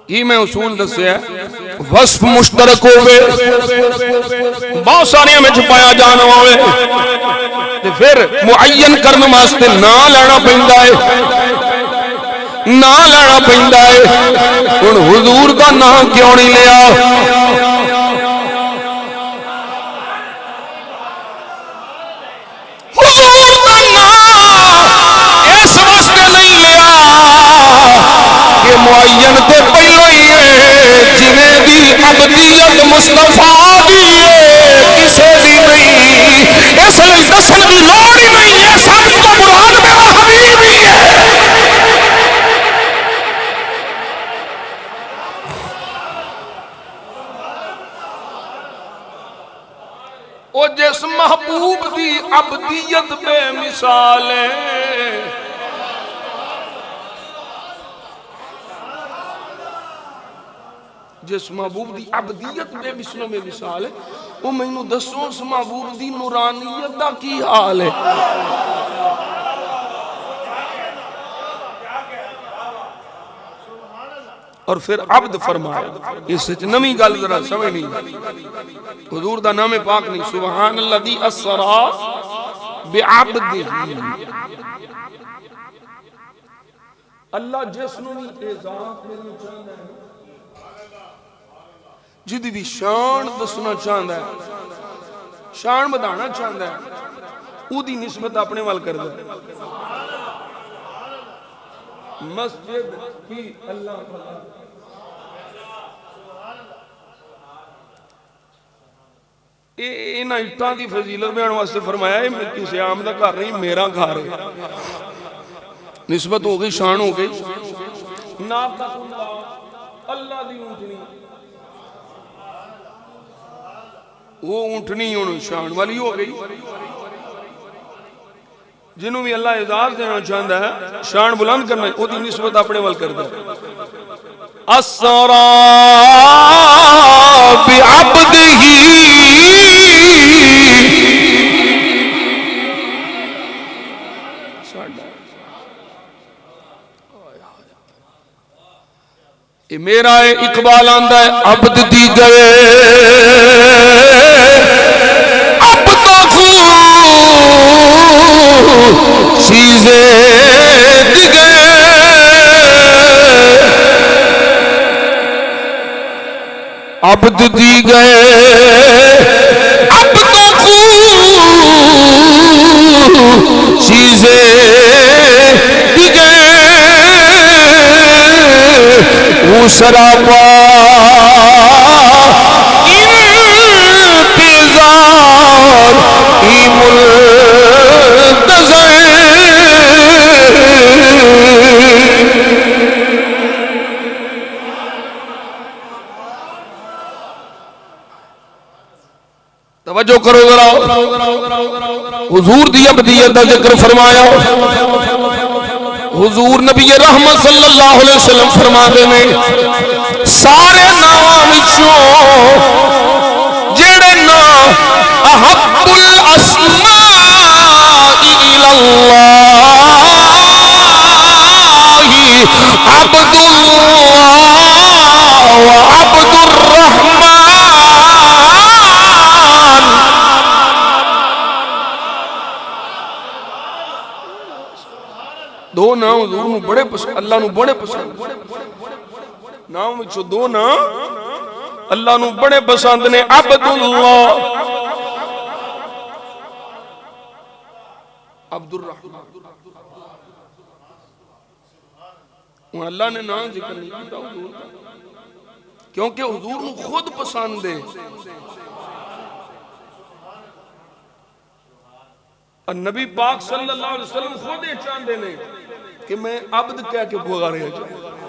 یہ میں اصول دسیا وصف مشترک ہوئے بہت سارے میں چھپایا جانا ہوئے تے پھر معین کرنے واسطے نہ لینا پہندا ہے نہ لینا پہندا ہے ہن حضور دا نام کیوں نہیں لیا حضور دا نام اس واسطے نہیں لیا کہ معین تے پہلو ہی ہے جنہیں دی عبدیت مصطفیٰ دی ہے کسے دی نہیں اس لئے دسن کی لوڑ ہی نہیں ہے سب کو مراد میرا حبیب ہی ہے او جس محبوب دی عبدیت بے مثال ہے جس محبوب دی عبدیت بے مثلوں میں مثال ہے وہ میں نو دسوں اس محبوب دی نورانیت دا کی حال ہے اور پھر عبد فرمایا اس سے نمی گل ذرا سمجھ نہیں حضور دا نام پاک نہیں سبحان الذی اسرا بعبدہ اللہ جس نو بھی اضافہ کرنا چاہتا ہے جدی بھی شان دسنا چاہتا ہے شان بدانا چاہتا ہے او دی نسبت اپنے وال کر دے مسجد کی اللہ اینا اٹھان دی فضیلت بیان واسطے فرمایا ہے کسی عام دا گھر نہیں میرا گھر ہے نسبت ہو گئی شان ہو گئی ناقۃ اللہ دی اونٹنی وہ اونٹنی انہوں شان والی ہو گئی جنہوں بھی اللہ اعزاز دینا چاہتا ہے شان بلند کرنا ہے وہ دی نسبت اپنے وال کر دے اسرا بعبدہ یہ میرا اقبال آندہ ہے عبد دی گئے عبدہ چیزیں دی گئے عبد دی گئے عبدہ چیزیں دی گئے وہ سراپا انتظار ای ملتظر توجہ کرو ذرا حضور دی عبدیت دا ذکر فرمایا حضور نبی رحمت صلی اللہ علیہ وسلم فرما دینے سارے نام وچوں جڑے نام احب الاسماء الاللہ عبد اللہ و عبد الرحمن دو نام حضور نو بڑے پسند اللہ نو بڑے پسند نام وچوں دو نام اللہ نو بڑے پسند نے عبد اللہ عبد الرحمن اللہ نے نام ذکر نہیں کیتا حضور کیونکہ حضور نو خود پسند ہے اور نبی پاک صلی اللہ علیہ وسلم خود یہ چاہتے ہیں کہ میں عبد کہہ کے پکاریا جاؤں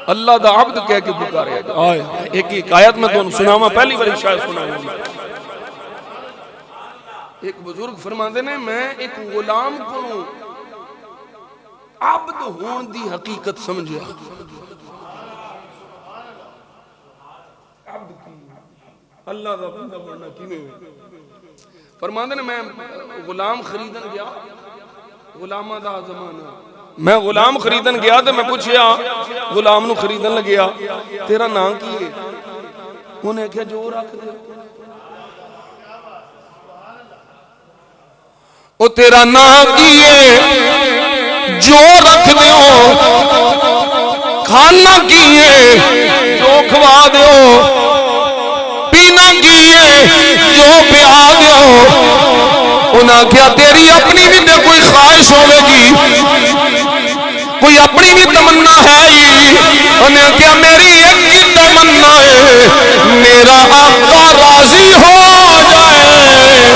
اللہ دا عبد کہہ کے پکاریا جاؤں ایک آیت میں تو سناما پہلی بار شاید سناما ایک بزرگ فرماتے ہیں میں ایک غلام کو عبد ہون دی حقیقت سمجھیا عبد کی اللہ دا بندہ بننا کیویں ہوئے فرماندے نے میں غلام خریدن گیا غلامہ دا زمانہ میں غلام خریدن گیا تو میں پوچھیا غلام نو خریدن لگیا تیرا نام کی ہے؟ انہیں کہا جو رکھ دے او تیرا نام کی ہے جو رکھ دیو، کھانا کی ہے جو کھوا دیو، پینا کی ہے جو پیا دیو۔ انہاں کیا تیری اپنی بھی تے کوئی خواہش ہوئے گی، کوئی اپنی بھی تمنا ہے ہی؟ انہیں کیا میری ایک ہی تمنا ہے، میرا آقا راضی ہو جائے۔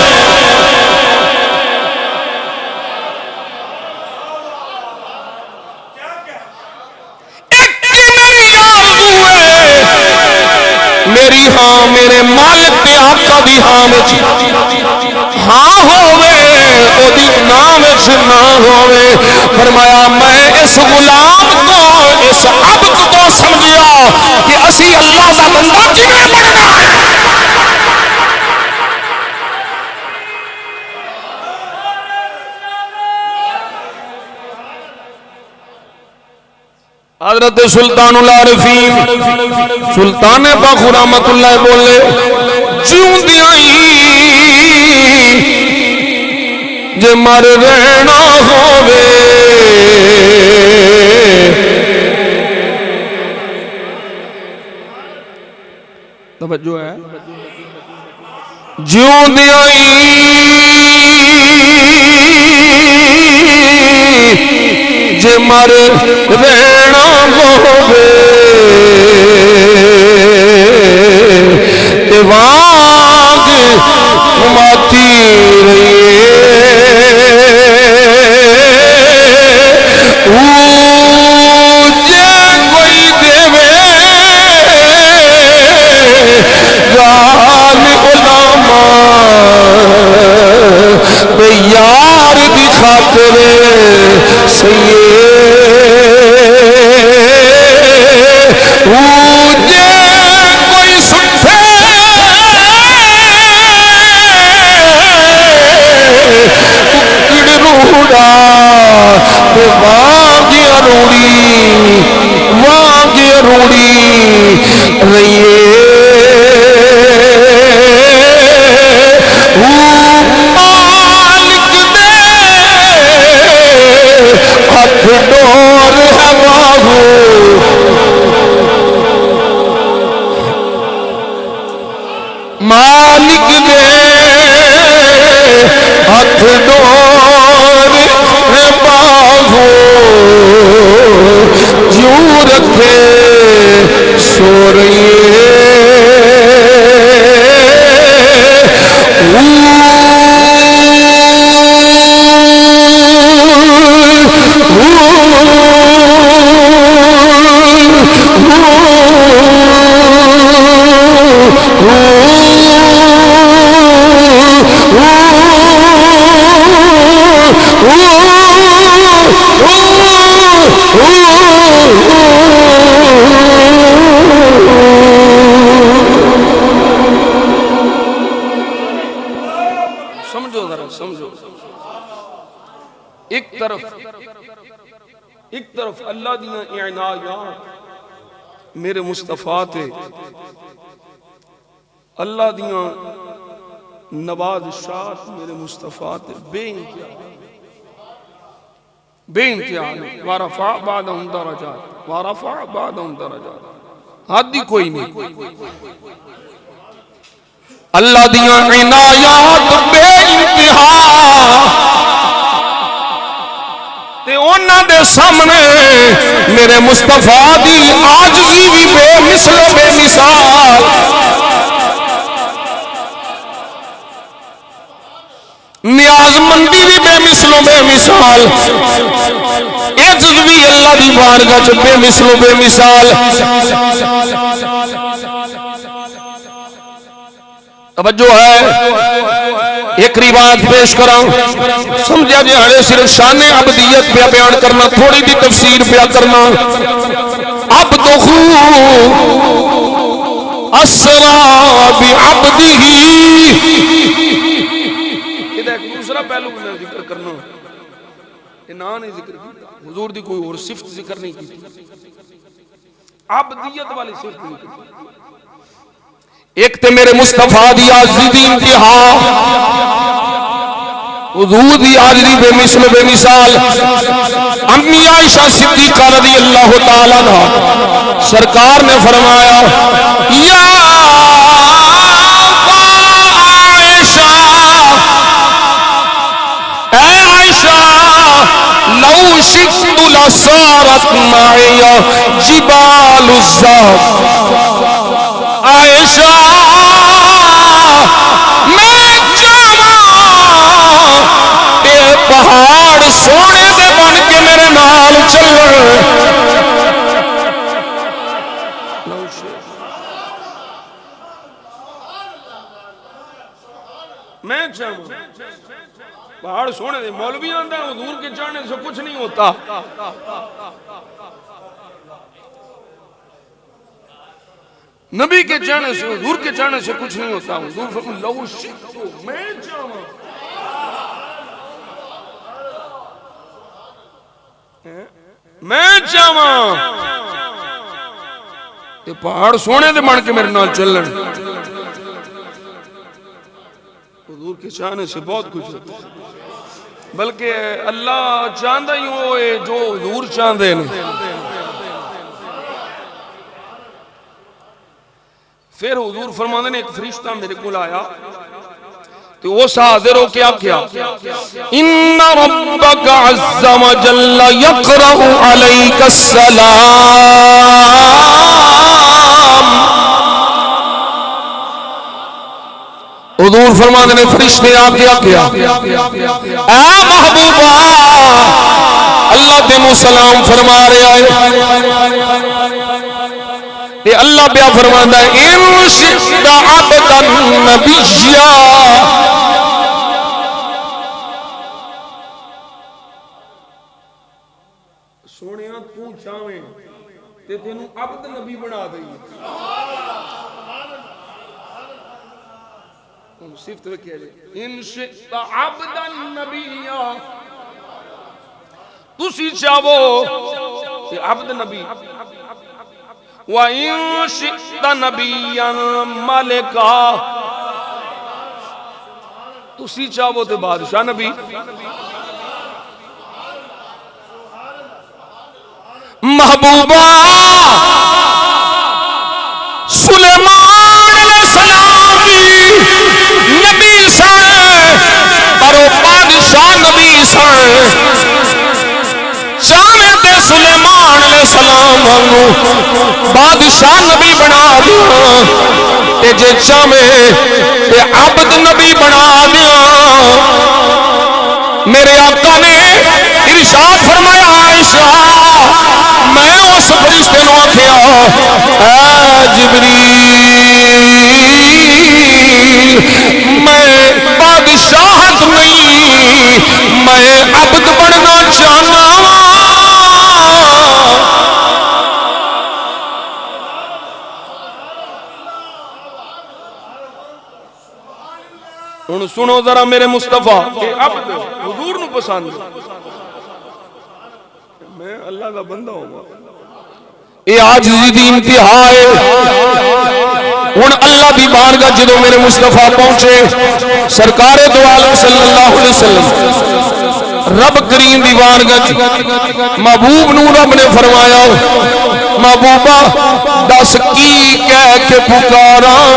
میری ہاں میرے مالک کے آقا دی ہاں میں ہاں ہوئے او دی نام نہ ہوئے۔ فرمایا میں اس غلام کو اس عبد کو سمجھیا کہ اسی اللہ دا بندہ کیویں بننا ہے۔ حضرت سلطان العارفین سلطان باخو رحمت اللہ بولے جیوں دیائی جے مر رہنا ہووے توجہ ہے جیوں دیائی جے مر رہنا ہووے تے واگ ماتی رہیے جے کوئی دیوے گال علماء تے یار دی خاطر سیے کوئی سٹھے اکڑ روڑا واگی روڑی رہیے مالک دے ہاتھ ڈور ہے باہو مالک دے ہاتھ ڈور ہے باہو جو رکھے سو رہیے ایک طرف اللہ دیاں عنایات میرے مصطفیٰ تے، اللہ دیاں نوازشات میرے مصطفیٰ تے بے انتہا وَرَفَعَ بَعْدَهُمْ دَرَجَاتٍ وَرَفَعَ بَعْدَهُمْ دَرَجَاتٍ حد ہی کوئی نہیں۔ اللہ دیاں عنایات بے انتہا تے اونا دے سامنے میرے مصطفیٰ دی عاجزی بھی بے مثل و بے مثال، نیاز مندی بھی بے مثل و بے مثال، عجز بھی اللہ دی بارگاہ چ بے مثل و بے مثال۔ توجہ ہے ایک روایت پیش کراں سمجھا جی ہڑے صرف شان عبدیت پہ بیان کرنا تھوڑی بھی تفسیر پہ کرنا۔ عبدہ اسرا بعبدہ یہ ایک دوسرا پہلو میں ذکر کرنا نا نہیں ذکر کیتا، حضور دی کوئی اور صفت ذکر نہیں کی، عبدیت والی صفت نہیں کی۔ ایک تے میرے مصطفیٰ دی عاجزی دی انتہا، حضور دی عاجزی بے مثل بے مثال۔ امی عائشہ صدیقہ رضی اللہ تعالیٰ عنہ سرکار نے فرمایا یا عائشہ، اے عائشہ لو شئت لصارت معی جبال الذهب، عائشہ میں چاہواں اے پہاڑ سونے دے بن کے میرے نال چلن، میں چاہواں پہاڑ سونے دے۔ مولوی آندہ ہے حضور کے چاہنے سے کچھ نہیں ہوتا، نبی کے چاہنے سے، حضور کے چاہنے سے کچھ نہیں ہوتا۔ حضور فرمائے لو شئت، میں چاہواں، میں چاہواں یہ پہاڑ سونے دے بن کے میرے نال چلن۔ حضور کے چاہنے سے بہت کچھ ہوتا ہے، بلکہ اللہ چاہندہ ہی ہوئے جو حضور چاہندے نے۔ پھر حضور فرماندے نے ایک فرشتہ میرے کو آیا تو وہ حاضر ہو کیا کیا ان ربک عز و جل یقرأ علیک السلام۔ حضور فرماندے نے فرشتے آ کیا کیا اے محبوبہ اللہ تینوں سلام فرما رہے آئے۔ یہ اللہ بیا فرماندہ ہے ان شئت عبدا نبیا، سونیا تو چاہویں تے تینوں عبد نبی بنا دئی۔ صفت میں کہہ لیں ان شئت عبدا نبیا، تسی چاہو تے عبد نبی، وَإِن شِئْتَ نَبِيًّا مَلِكًا، تسی چاہو تے بادشاہ نبی۔ محبوبہ سلیمان علیہ السلام نبی سن پر وہ بادشاہ نبی سن، چاہویں تے سلیمان علیہ السلام بادشاہ نبی بنا دیا، تے جے چاہویں تے عبد نبی بنا دیا۔ میرے آقا نے ارشاد فرمایا عائشہ میں اس فرشتے نو آکھیا اے جبریل میں بادشاہت نہیں میں عبد بننا چاہنا۔ ہن سنو ذرا میرے مصطفیٰ کہ عبد حضور نو پسند، میں اللہ کا بندہ ہوں، یہ عاجزی دی انتہا ہے۔ ہن اللہ دی بارگاہ جدوں میرے مصطفیٰ پہنچے سرکار دو عالم صلی اللہ علیہ وسلم رب کریم دی بارگاہ محبوب نو رب نے فرمایا محبوبہ دس کی کہہ کے پکاراں،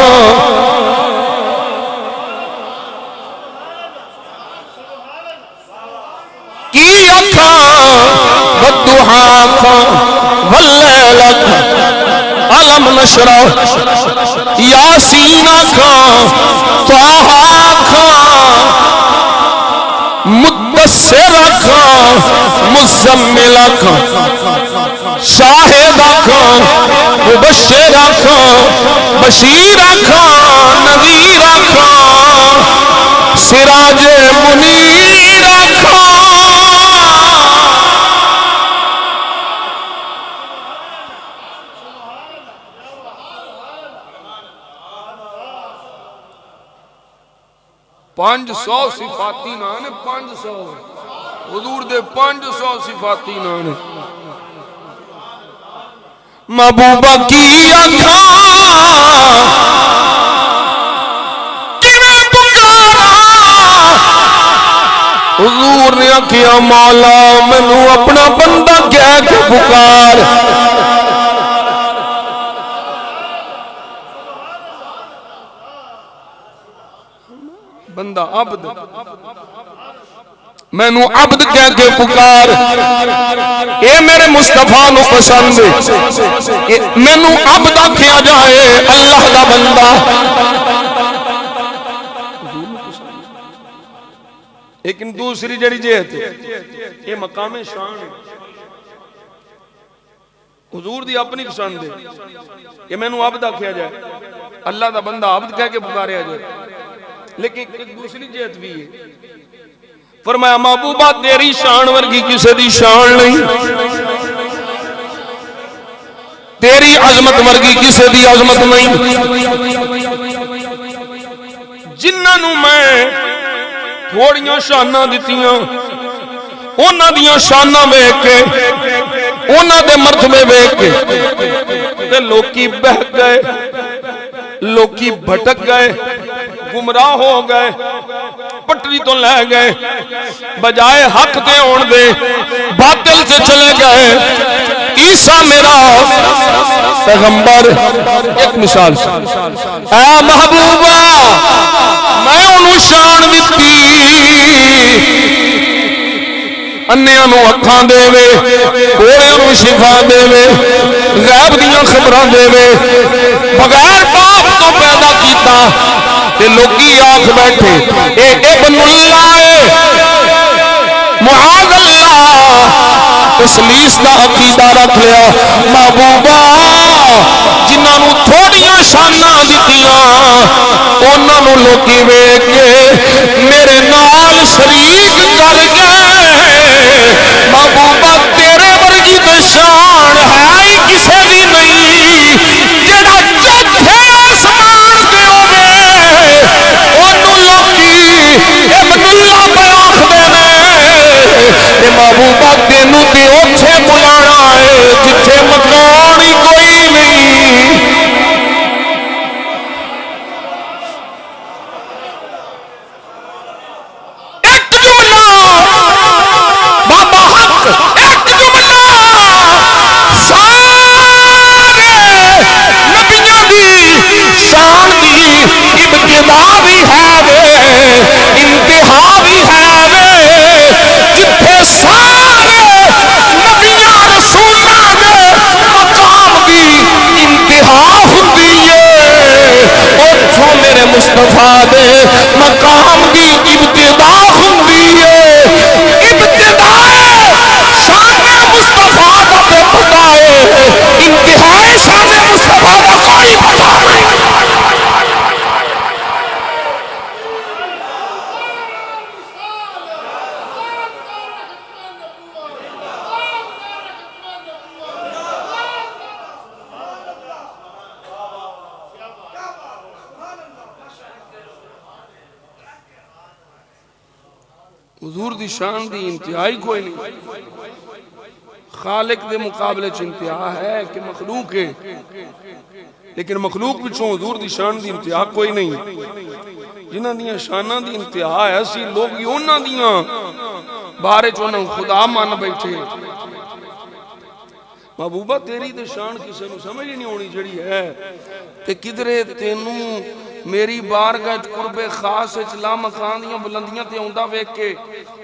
کی اکھاں والضحا واللیل علم نشرہ یاسین اکھاں طٰہٰ اکھاں مدثر اکھاں مزمل اکھاں شاہد اکھاں مبشر اکھاں بشیر اکھاں نذیر اکھاں سراج منیر اکھاں۔ پانچ سو صفاتی نانے 500 حضور دے 500 صفاتی نانے محبوبہ کی آنکھاں کیویں پکارا حضور نے آکھیا مولا مینوں اپنا بندہ کہہ کے پکار بندہ عبد مینوں عبد کہہ کے پکار اے میرے مصطفیٰ نو پسند مینوں عبد آکھیا جائے اللہ دا بندہ لیکن دوسری جڑی جہت یہ مقام شان ہے حضور دی اپنی پسند ہے کہ مینوں عبد آکھیا جائے اللہ دا بندہ عبد کہہ کے پکاریا جائے لیکن ایک دوسری جہت بھی ہے فرمایا محبوبہ تیری شان ورگی کسی دی شان نہیں تیری عظمت ورگی کسی دی عظمت نہیں جنہاں نو میں تھوڑیاں شاناں دتیاں انہاں دیاں شاناں ویکھ کے انہاں دے مرتبے ویکھ کے تے لوکی بہک گئے لوکی بھٹک گئے گمراہ ہو گئے پٹری تو لے گئے بجائے حق دے ہون دے باطل سے چلے گئے عیسیٰ میرا پیغمبر ایک مثال سے اے محبوبہ میں انہوں شان دیتی انیاں نو اکھاں دے وے کوڑیاں نو شفا دے وے غیب دیاں خبراں دے وے بغیر باپ تو پیدا کیتا تے لوگی آنکھ بیٹھے اے ابن اللہ معاذ اللہ تسلیس دا عقیدہ رکھ لیا محبوبہ جنہاں نو تھوڑیاں شاناں دتیاں انہاں نو لوگی ویکھ کے میرے نال شریک کر گئے محبوبہ تیرے ورگی تے شان ہے ہی کسے دی نہیں جڑا چوتھے آسمان تے ہوے اونوں لوکی ابن اللہ پہ آکھدے نے تے محبوبہ تینوں تے اوتھے بلانا ہے جتھے مکان ہی کوئی نہیں مصطفیٰ دے مقام دی ابتدا ہوندی ہے ابتدا شان مصطفیٰ دا تے پتہ ہے انتہائی شان مصطفیٰ دا کوئی پتہ نہیں حضور دی شان دی انتہائی کوئی نہیں خالق دے مقابلے چ انتہا ہے کہ مخلوق ہے لیکن مخلوق پچھوں حضور دی شان دی انتہا کوئی نہیں جنہاں دیاں شاناں دی انتہا ہے اسی لوگ انہاں دیاں بارے چونہ خدا مان بیٹھے محبوبہ تیری تے شان کسے نو سمجھ نہیں ہونی جڑی ہے تے کدرے تینوں میری بارگاہ قرب خاص لا مکان دیاں بلندیاں تے ہوندا ویکھ کے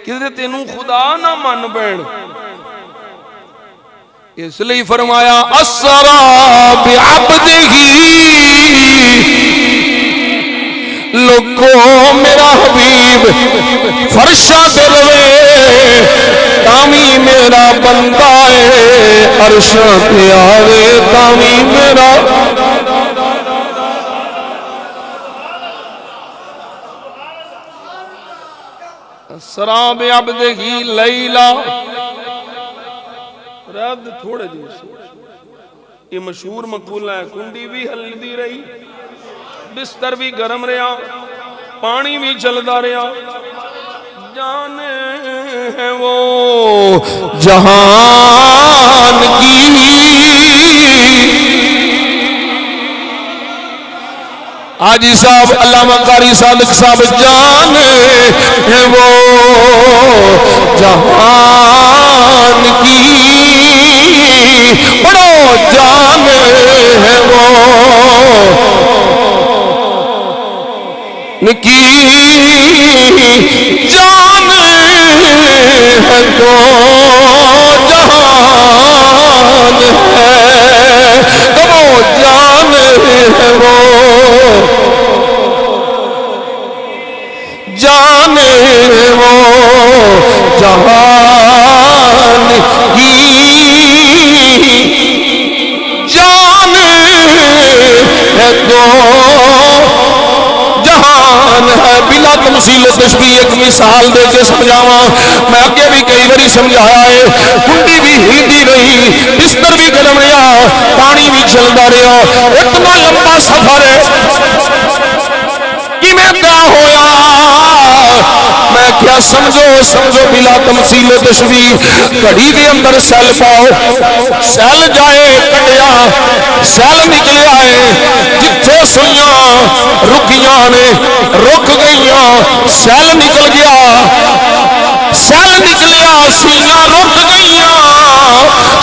کدھر تینوں خدا نہ من بین اس لیے فرمایا اسرا بعبدہ لکو میرا حبیب فرشا دلوے تامی میرا بندہ ہے عرشہ پہ آوے تامی میرا سراب عبدہ لیلہ رد تھوڑے جیسے یہ مشہور مقولہ ہے کنڈی بھی ہل دی رہی بستر بھی گرم رہا پانی بھی چلدا رہا جانے ہے وہ جہان کی حاجی صاحب علامہ قاری صادق صاحب جان ہے وہ جہان کی بڑو جان ہے وہ کی جان ہے تو جہان ہے تو وہ جان ہے وہ جان وہ جہان کی جان ہے تو جہان ہے بلا تمثیل و تشبیہ ایک مثال دے کے سمجھاواں میں اگے بھی کئی باری سمجھایا ہے کنڈی بھی ہلدی رہی بستر بھی گرم رہا پانی بھی چلدا رہا اتنا لمبا سفر ہے کیویں طے ہویا میں کیا سمجھو بلا تمثیل و تشبیہ گھڑی دے اندر سیل پاؤ سیل جائے کٹیا سیل نکلیا ہے جتھے سوئیاں رکیاں نے رک گئیاں سیل نکل گیا سیل نکلیا سوئیاں رک گئیاں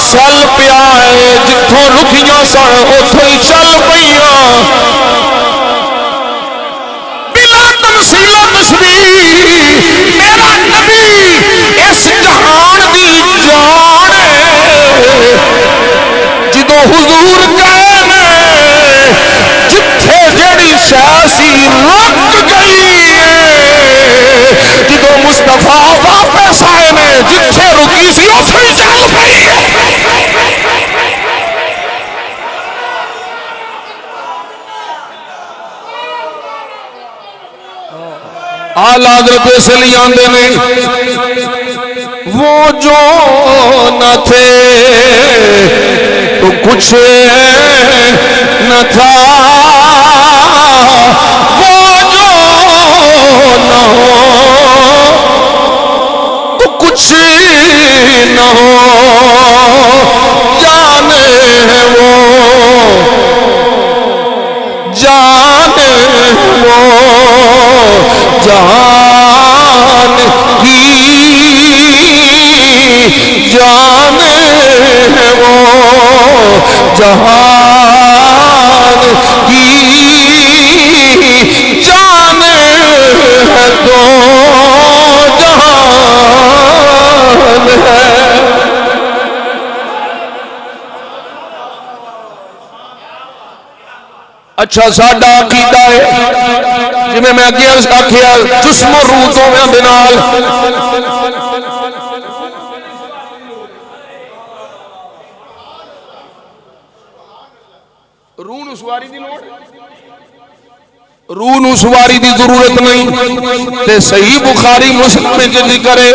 سیل پیا ہے جتھوں رکیاں سن اتھوں ہی چل پئیاں میرا نبی اس جہان دی جان جدو حضور گئے جتھے جیڑی سیاسی رک گئی جدو مصطفیٰ واپس آئے نے جتھے رکی سی اتھے چل پئی آل حضرت سے لے آندے نے وہ جو نہ تھے تو کچھ نہ تھا وہ جو نہ ہو تو کچھ نہ ہو جانے وہ جانے وہ جان کی جان وہ جہان کی جان ہے تو جہان ہے اچھا ساڈا عقیدہ ہے جی میں اگے آخیا جسم و روح دونوں دے نال روح نو سواری دی لوڑ روح نو سواری دی ضرورت نہیں تے صحیح بخاری مسلم میں ذکر ہے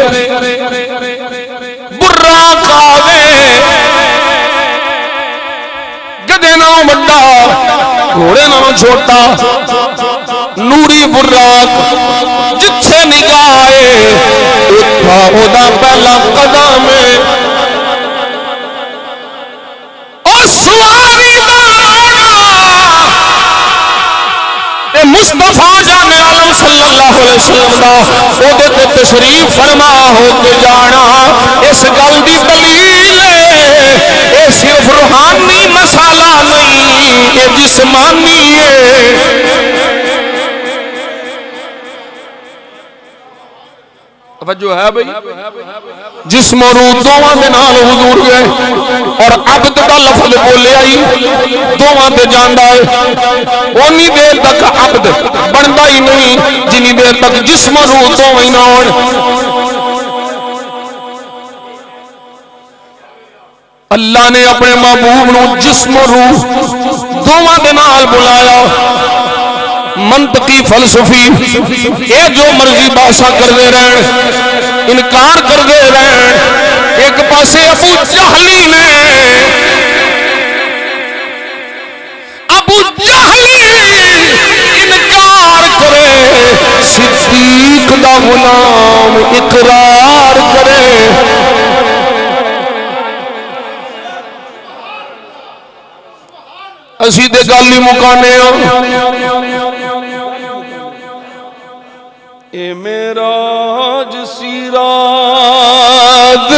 براق آوے گدے نال بڑا گھوڑے نال چھوٹا نوری براق جتھے نگاہ آئے اتھا اودا پہلا قدم او سواری مصطفیٰ جان عالم صلی اللہ علیہ وسلم دا او دے تے تشریف فرما ہو کے جانا اس گل دی دلیل اے صرف روحانی مسئلہ نہیں یہ جسمانی ہے توجہ ہے بھئی جسم و روح دونوں دے نال حضور گئے اور عبد دا لفظ بولے آئی دونوں دے جاندا ہے اونی دیر تک عبد بندا ہی نہیں جنی دیر تک جسم و روح دونوں ہی نہ ہون اللہ نے اپنے محبوب نو جسم و روح دونوں دے نال بلایا منطقی فلسفی اے جو مرضی بحثاں کردے رہن انکار کردے رہن ایک پاسے ابو جہلی نے انکار کرے صدیق دا غلام اقرار کرے اسی دے گل ہی مکانے اے معراج سی رات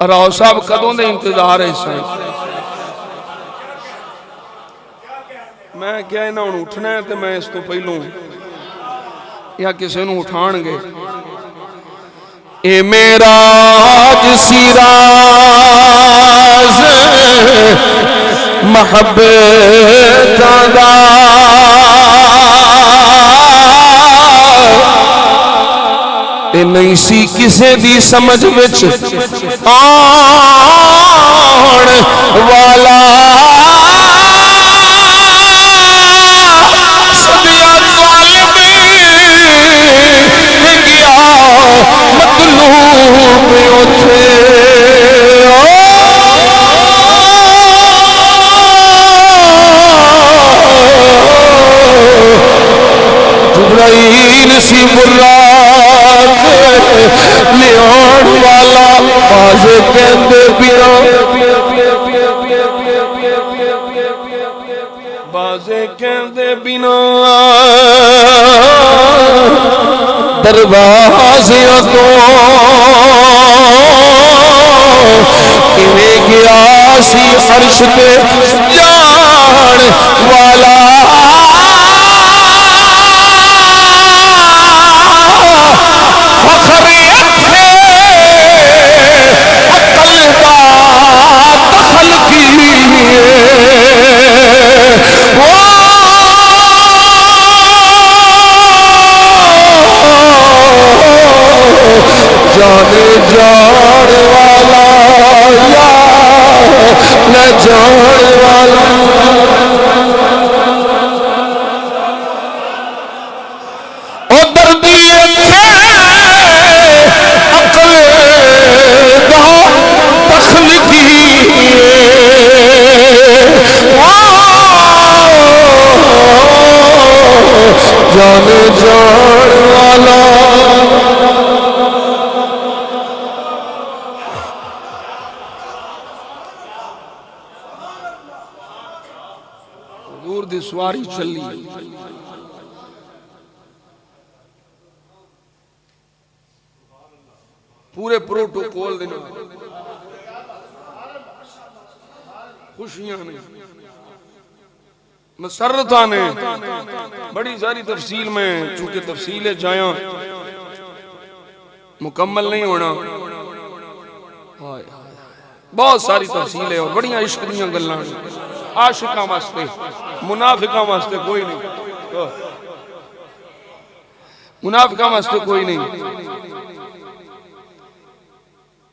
راؤ صاحب کدوں دے انتظار ہے سائیں میں کیا انہوں نے اٹھنا ہے تو میں اس تو پہلوں یا کسی نے اٹھان گے اے معراج سی راز محبت دا اے نہیں سی کسے دی سمجھ وچ آن والا سدیا ظالمی گیا مطلوب اتھے جبرائیل سی برات لیان والا بازے کہندے بنا بازے کہندے بنا دروازیاں تو کیویں گیا سی عرش تے جان والا فخر اکھے عقل دا دخل کیے جانے جان والا یا نہ جان والا او دردی عقل دا دخل کیے جانے جان والا حضور دی سواری چلی پورے پروٹوکول دینا خوشیاں نے مسرتاں نے بڑی ساری تفصیل میں چونکہ تفصیل جایاں مکمل نہیں ہونا بہت ساری تفصیلیں اور بڑیاں عشق دیاں گلاں عاشقاں واسطے منافقاں واسطے کوئی نہیں منافقاں واسطے کوئی نہیں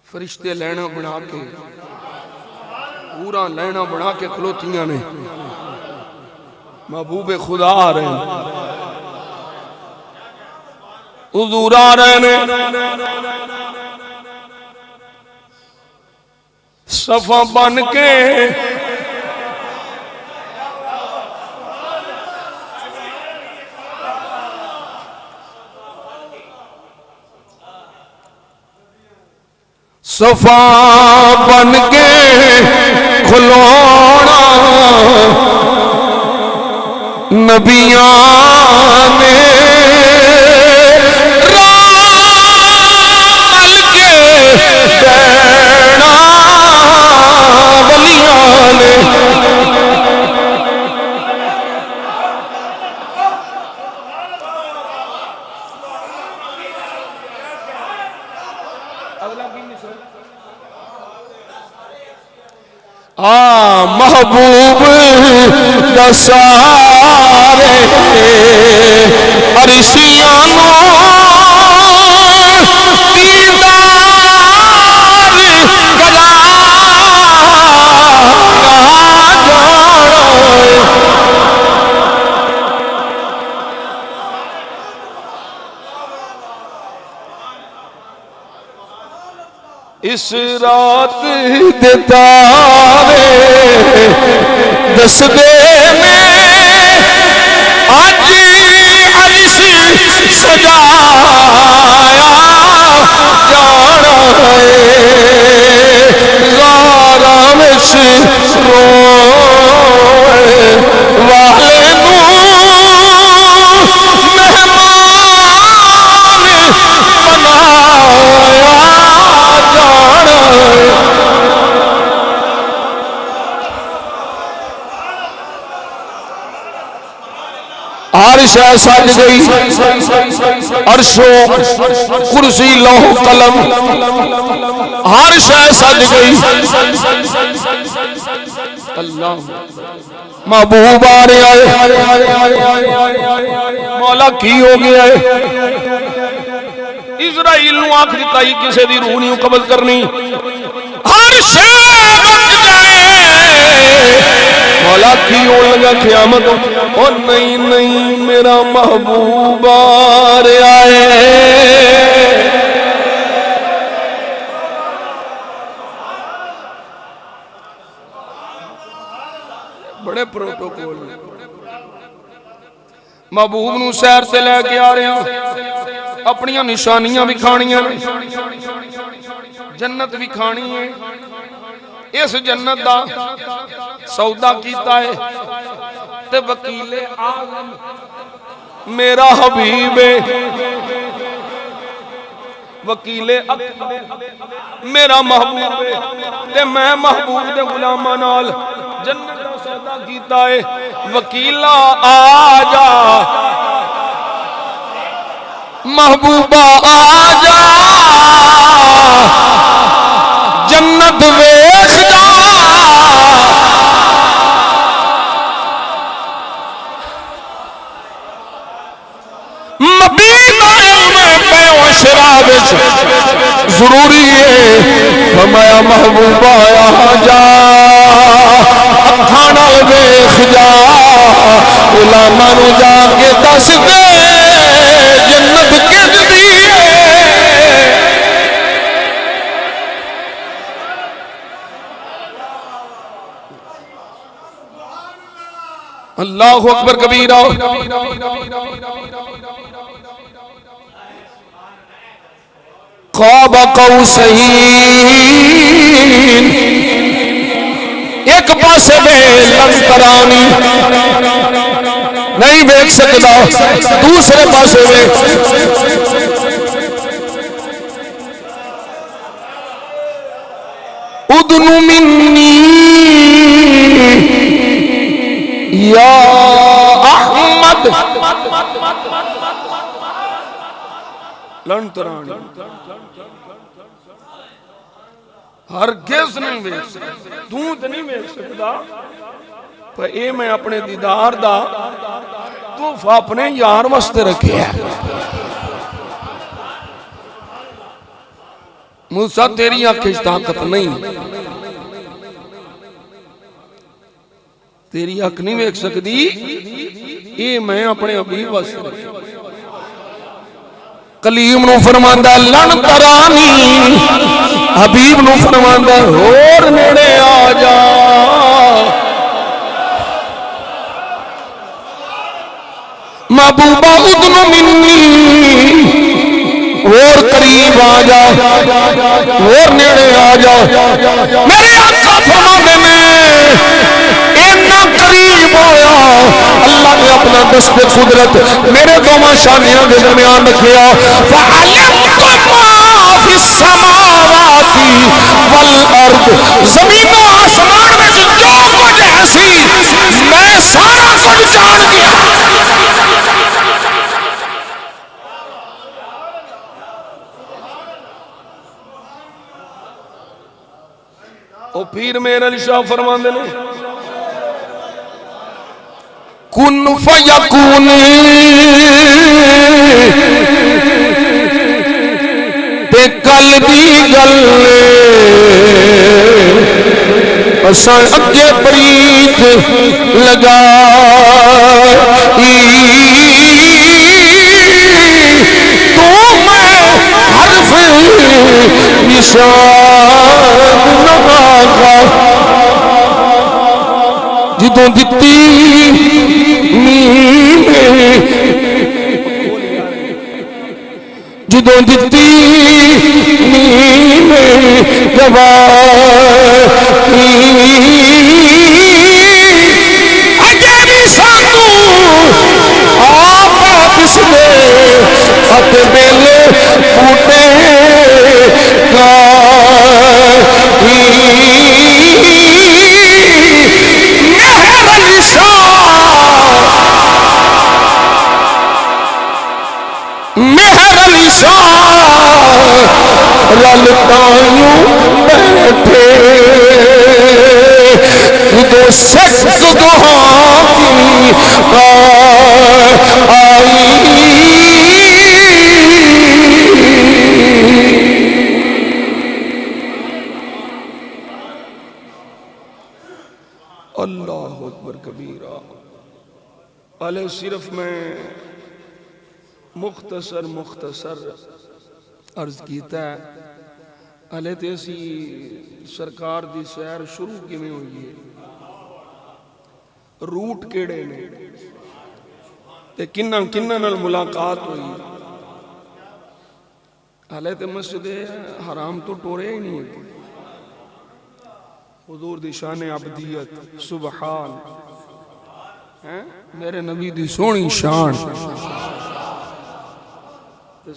فرشتے لینا بنا کے پورا لینا بنا کے کھلوتیاں نے محبوب خدا آ رہے ہیں حضور آ رہے ہیں صفا بن کے صفا بن کے کھلونا نبیاں نے رال کے دینا ولیاں نے محبوب دسارے عرشیاں دیدار کرا اس رات دے تارے دس دے میں آج عرش سجایا جانا ہے ہر شے سج گئی عرش و کرسی لوح قلم ہر شے سج گئی اللہ محبوب آ رہا ہے مولا کی ہو گیا ہے اسرائیل نو آخ دیتا ہی کسے دی روح نہیں قبض کرنی ہر شے بچ جائے مولا کی ہو لگا قیامت اور نہیں نہیں میرا محبوب آ رہا ہے بڑے پروٹوکول محبوب نو سیر سے لے کے آ رہے ہیں اپنی نشانیاں بھی کھانیاں جنت بھی کھانی ہے اس جنت دا سودا کیتا ہے تے وکیل اعظم میرا حبیب وکیل میرا محبوب تے میں محبوب دے غلاماں نال جنت دا سودا کیتا ہے وکیلا آ جا محبوبہ آ جا جنت ویکھ جا مدینہ میں پیو شراب ضروری ہے فرمایا محبوبہ آ جا اکھاں نال ویکھ جا غلاماں نوں جا کے دس دے جنت کدی اللہ اکبر کبیرہ قاب قوسین ایک پاسے میں لنکرانی نہیں دیکھ سکتا دوسرے پاسے میں ادن منی یا احمد لنکرانی ہرگز نہیں ویکھ سکتا تو تے نہیں ویکھ سکتا پر اے میں اپنے دیدار دا تحفہ اپنے یار واسطے رکھے ہے موسیٰ تیری آنکھ طاقت نہیں تیری آنکھ نہیں ویکھ سکتی اے میں اپنے حبیب واسطے رکھے کلیم نو فرماندا لن ترانی حبیب نو فرماندا اور نیڑے آ جا محبوبہ ادن منی اور قریب آ جا اور نیڑے آ جا میرے آقا فرماندے نے اتنا قریب ہویا اللہ نے اپنا دست قدرت میرے دونوں شانیاں کے درمیان رکھیا فعلمت ما فی السماوات والارض زمین و آسمان میں جو کچھ ایسی میں سارا کچھ جان گیا او پیر میرے علی شاہ فرماندے نے کن فیکون تے کل دی گل اساں اگے پریت لگا تو میں حرف نشان نہ جدوں دتی جدوں دتی گواہی اجے بھی سانو آپ کس نے ہاتھ بیلے پوٹے رلتائیوں بیٹھے دو سکھ گہاں کی آئی اللہ اکبر کبیرہ۔ علیہ صرف میں مختصر عرض کیتا ہے علیہ تیسی سرکار دی سیر شروع کی میں ہوئی ہے، روٹ کیڑے نے تے کنہ نال ملاقات ہوئی، علیہ تے مسجد حرام تو ٹورے ہی نہیں ہے، حضور دی شان عبدیت سبحان میرے نبی دی سونی شان،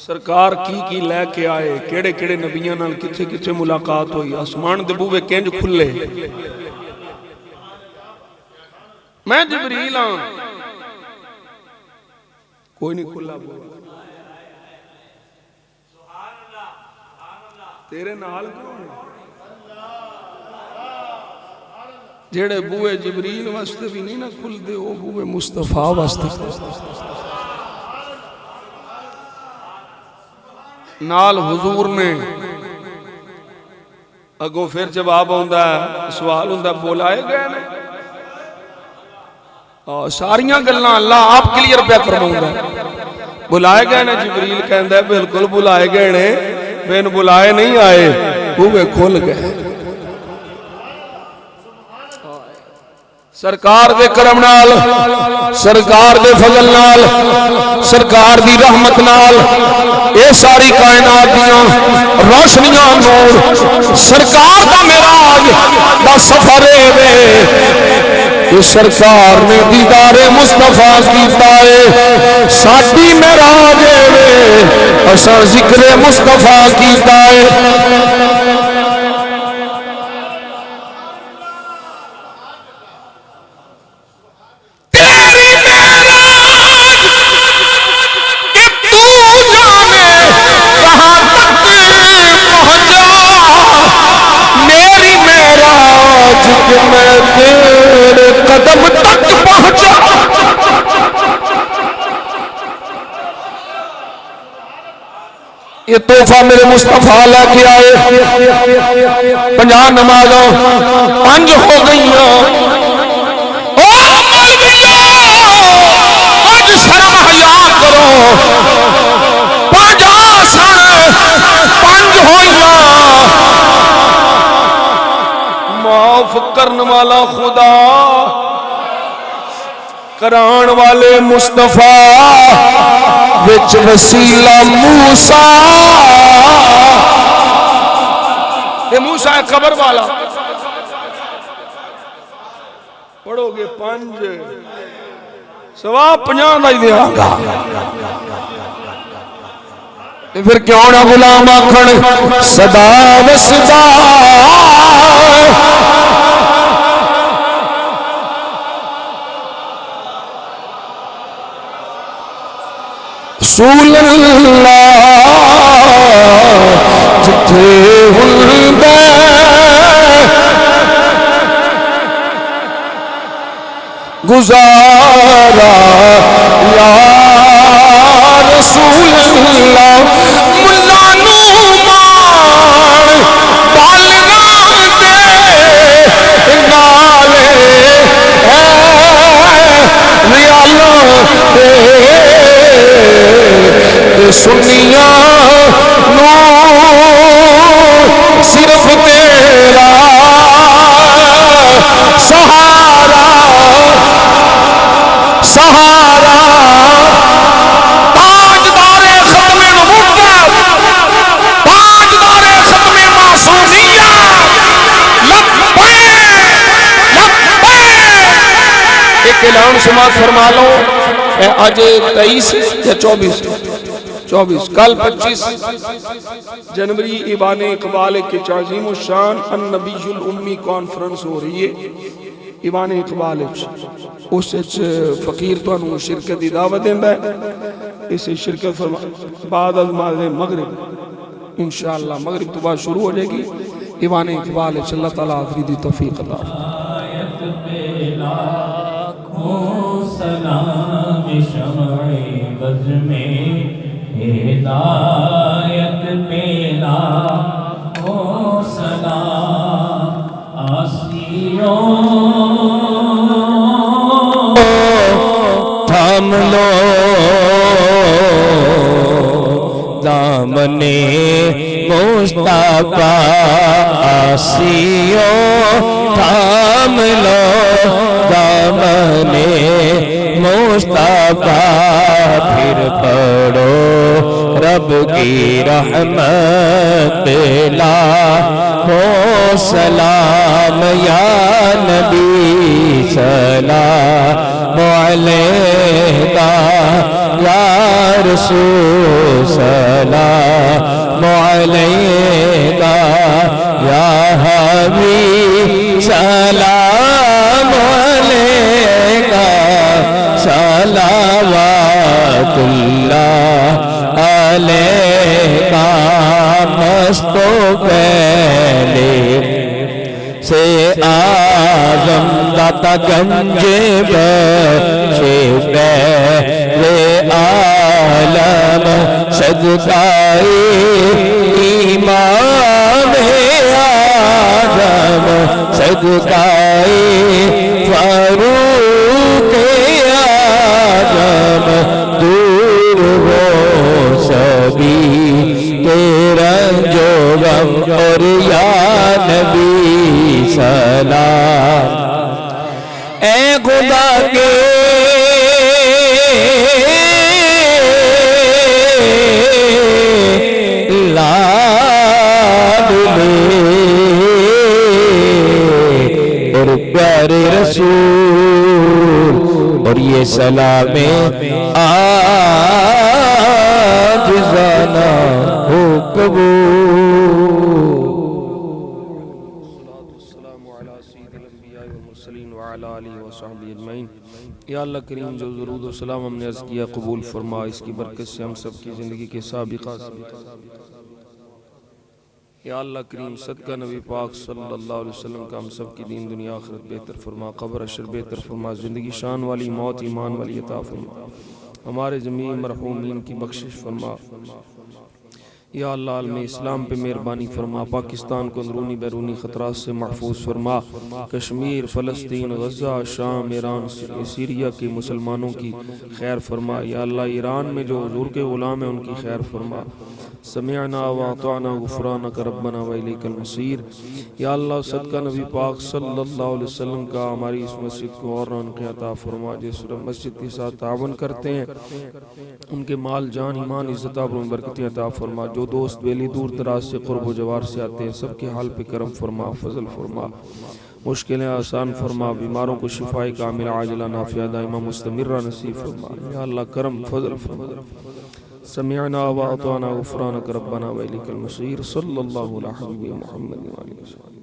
سرکار کی لے کے آئے، کیڑے کیڑے نبیاں نال کتھے کتھے ملاقات ہوئی، آسمان دے بوئے کنج کھلے، میں جبریل ہاں کوئی نہیں کھلا بوئے، تیرے نال کون ہے؟ جیڑے بوئے جبریل واسطے بھی نہیں نہ کھل دے، وہ بوئے مصطفیٰ واسطے نال حضور نے اگو پھر جواب ہوندہ ہے، سوال ہوندہ ہے بولائے گئے نے، ساریاں گلنا اللہ آپ کلیئر پہ فرماؤں گا، بلائے گئے نے جبریل کہندہ ہے بالکل بلائے گئے نے، بین بلائے نہیں آئے، بوئے کھل گئے، سرکار دے کرم نال، سرکار دے فضل نال، سرکار دی رحمت نال، اے ساری کائنات دیاں روشنیاں نور، سرکار دا معراج دا سفر وے، کہ سرکار نے دیدار مصطفیٰ کیتا ہے، ساڈی معراج وے، اساں ذکر مصطفیٰ کیتا ہے۔ یہ تحفہ میرے مصطفیٰ لے کے آئے، 50 نمازوں 5 ہو گئی ہیں، او مولویوں آج شرم حیا کرو، 50 سن 5 ہوئیاں، معاف کرن والا خدا کران والے مصطفیٰ وچ وسیلہ موسیٰ، یہ موسیٰ ہے قبر والا، پڑھو گے 5 سوا 50 دائی دے آگا، پھر کیوں نہ غلام آکھن صدا و صدا، رسول اللہ جتھے ہندے گزارا یا رسول اللہ، ملا نومان بالغاں دے نالے ریالاں دے سنیاں نو صرف تیرا سہارا سہارا، تاجدار ختم نبوت، تاجدار ختم معصومیت، لبیک لبیک۔ ایک اعلان سماعت فرما لو، آج 23 یا 24 کل 25 جنوری ایوان اقبال کے تعظیم الشان النبی الامی کانفرنس ہو رہی ہے ایوان اقبال، اس فقیر تو انہوں شرکت دی دعوت دیندہ ہے، اسے شرکت فرما بعد از مغرب انشاءاللہ مغرب تو بعد شروع ہو جائے گی ایوان اقبال ہے اللہ تعالیٰ آخری دی توفیق عطا سلام شمع بدر میں ہدایت پہ لاکھوں سلام آسیوں تھام لو دامن مصطفیٰ آسیوں تھام لو دامن مصطفیٰ پھر پڑھو رب کی رحمت لاکھوں سلام یا نبی سلام علیکہ یا رسول سلام علیکہ یا حبیب سلام علیکہ صلوات اللہ علیکہ مستو پہلے سے آزم داتا گنجے بچے پہلے عالم صدقائی امام آدم صدقائی فاروق آدم دور ہو سبھی تیرا جو غم اور یا نبی سلام اے خدا کے لاڈلے اور پیارے رسول اور یہ سلام عاجزانہ ہو قبول یا اللہ کریم جو درود و سلام ہم نے عرض کیا قبول فرما اس کی برکت سے ہم سب کی زندگی کے سابقہ یا اللہ کریم صدقہ نبی پاک صلی اللہ علیہ وسلم کا ہم سب کی دین دنیا آخرت بہتر فرما قبر اشر بہتر فرما زندگی شان والی موت ایمان والی عطا فرما ہمارے جمیع مرحومین کی بخشش فرما یا اللہ عالم اسلام پہ مہربانی فرما پاکستان کو اندرونی بیرونی خطرات سے محفوظ فرما کشمیر فلسطین غزہ شام ایران سیریا کے مسلمانوں کی خیر فرما یا اللہ ایران میں جو حضور کے غلام ہیں ان کی خیر فرما سمعنا واطعنا غفرانک ربنا وإلیک المصیر یا اللہ صدقہ نبی پاک صلی اللہ علیہ وسلم کا ہماری اس مسجد کو اور رونق عطا فرما جس مسجد کے ساتھ تعاون کرتے ہیں ان کے مال جان ایمان عزت آبرو میں برکتیں عطا فرما جو دوست بیلی دور دراز سے قرب و جوار سے آتے ہیں سب کے حال پہ کرم فرما فضل فرما مشکلیں آسان فرما بیماروں کو شفاء کامل عاجلہ نافعہ دائمہ مستمرہ نصیب فرما یا اللہ کرم فضل فرما سمعنا واطعنا غفرانک ربنا وإلیک المصیر صلی اللہ علیہ وسلم محمد وآلہ وسلم